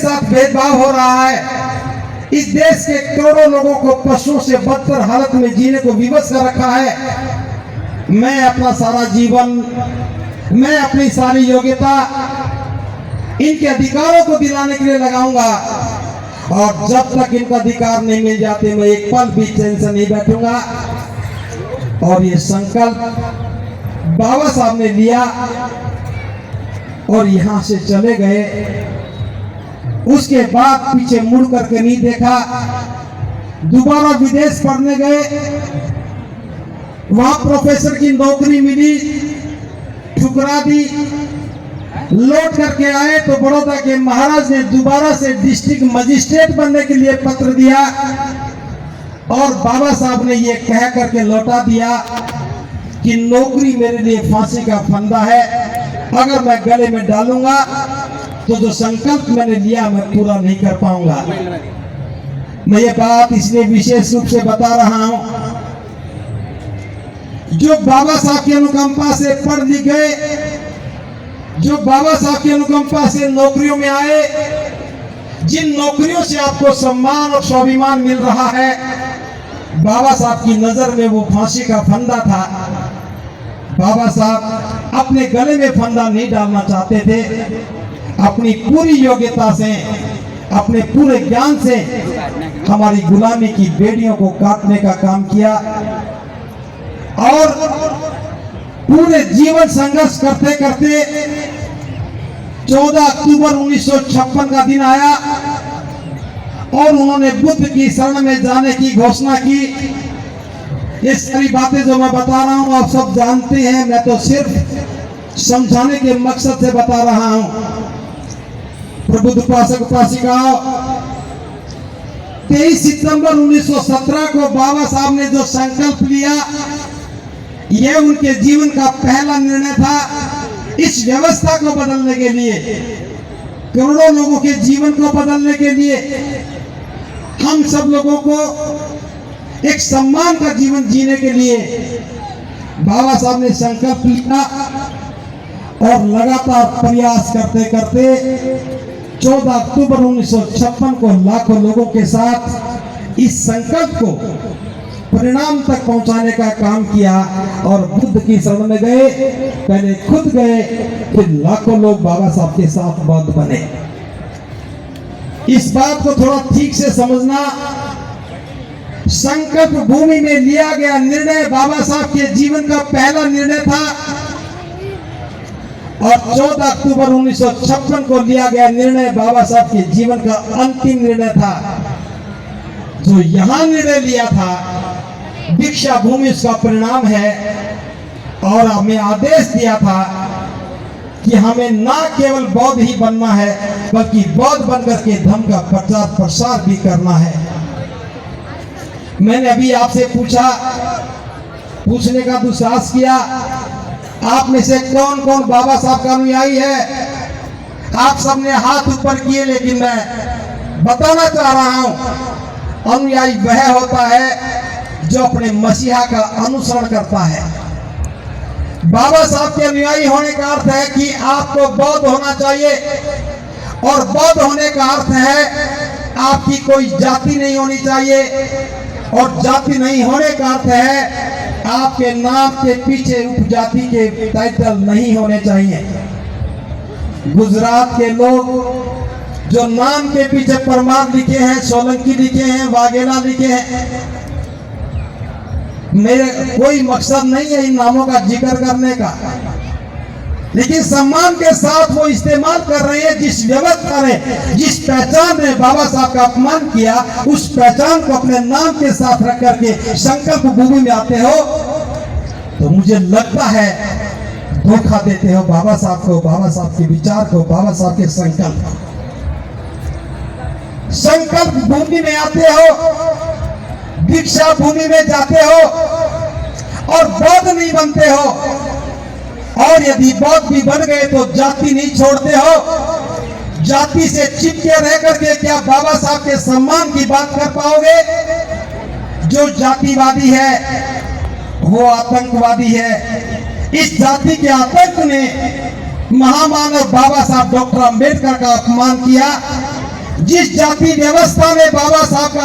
साथ भेदभाव हो रहा है। इस देश के करोड़ों लोगों को पशुओं से बदतर हालत में जीने को विवश कर रखा है। मैं अपना सारा जीवन, मैं अपनी सारी योग्यता इनके अधिकारों को दिलाने के लिए लगाऊंगा, और जब तक इनका अधिकार नहीं मिल जाते मैं एक पल भी चैन से नहीं बैठूंगा। और ये संकल्प बाबा साहब ने लिया और यहां से चले गए। उसके बाद पीछे मुड़ करके नहीं देखा। दोबारा विदेश पढ़ने गए, वहां प्रोफेसर की नौकरी मिली, ठुकरा दी। लौट करके आए तो बड़ौदा के महाराज ने दोबारा से डिस्ट्रिक्ट मजिस्ट्रेट बनने के लिए पत्र दिया, और बाबा साहब ने यह कह करके लौटा दिया कि नौकरी मेरे लिए फांसी का फंदा है। अगर मैं गले में डालूंगा तो जो संकल्प मैंने लिया मैं पूरा नहीं कर पाऊंगा। मैं ये बात इसलिए विशेष रूप से बता रहा हूं, जो बाबा साहब की अनुकंपा से पढ़ लिख गए, जो बाबा साहब की अनुकंपा से नौकरियों में आए, जिन नौकरियों से आपको सम्मान और स्वाभिमान मिल रहा है, बाबा साहब की नजर में वो फांसी का फंदा था। बाबा साहब अपने गले में फंदा नहीं डालना चाहते थे। अपनी पूरी योग्यता से, अपने पूरे ज्ञान से हमारी गुलामी की बेड़ियों को काटने का काम किया, और पूरे जीवन संघर्ष करते करते 14 अक्टूबर 1956 का दिन आया और उन्होंने बुद्ध की शरण में जाने की घोषणा की। ये सारी बातें जो मैं बता रहा हूं आप सब जानते हैं, मैं तो सिर्फ समझाने के मकसद से बता रहा हूं। प्रबुद्ध उपासक उपासिकाओं, 23 सितंबर 1917 को बाबा साहब ने जो संकल्प लिया, यह उनके जीवन का पहला निर्णय था। इस व्यवस्था को बदलने के लिए, करोड़ों लोगों के जीवन को बदलने के लिए, हम सब लोगों को एक सम्मान का जीवन जीने के लिए बाबा साहब ने संकल्प लिया, और लगातार प्रयास करते करते 14 अक्टूबर 1956 को लाखों लोगों के साथ इस संकल्प को परिणाम तक पहुंचाने का काम किया, और बुद्ध की शरण में गए। पहले खुद गए, फिर लाखों लोग बाबा साहब के साथ बौद्ध बने। इस बात को थोड़ा ठीक से समझना, संकल्प भूमि में लिया गया निर्णय बाबा साहब के जीवन का पहला निर्णय था, और 14 अक्टूबर 1956 को लिया गया निर्णय बाबा साहब के जीवन का अंतिम निर्णय था। जो यहां निर्णय लिया था, दीक्षा भूमि उसका परिणाम है। और हमें आदेश दिया था कि हमें ना केवल बौद्ध ही बनना है, बल्कि बौद्ध बनकर के धर्म का प्रचार प्रसार भी करना है। मैंने अभी आपसे पूछने का दुस्साहस किया, आप में से कौन कौन बाबा साहब का अनुयायी है? आप सबने हाथ ऊपर किए, लेकिन मैं बताना चाह रहा हूं, अनुयायी वह होता है जो अपने मसीहा का अनुसरण करता है। बाबा साहब के अनुयायी होने का अर्थ है कि आपको बौद्ध होना चाहिए, और बौद्ध होने का अर्थ है आपकी कोई जाति नहीं होनी चाहिए, और जाति नहीं होने का अर्थ है आपके नाम के पीछे उपजाति के टाइटल नहीं होने चाहिए। गुजरात के लोग जो नाम के पीछे परमार लिखे हैं, सोलंकी लिखे हैं, वाघेला लिखे हैं, मेरे कोई मकसद नहीं है इन नामों का जिक्र करने का, लेकिन सम्मान के साथ वो इस्तेमाल कर रहे हैं। जिस व्यवस्था ने, जिस पहचान ने बाबा साहब का अपमान किया, उस पहचान को अपने नाम के साथ रख करके संकल्प भूमि में आते हो, तो मुझे लगता है धोखा देते हो बाबा साहब को, बाबा साहब के विचार को, बाबा साहब के संकल्प भूमि में आते हो, दीक्षा भूमि में जाते हो, और बौद्ध नहीं बनते हो। और यदि बौद्ध भी बन गए तो जाति नहीं छोड़ते हो। जाति से चिपके रह करके क्या बाबा साहब के सम्मान की बात कर पाओगे? जो जातिवादी है वो आतंकवादी है। इस जाति के आतंक ने महामानव बाबा साहब डॉक्टर अंबेडकर का अपमान किया, जिस जाति व्यवस्था में बाबा साहब का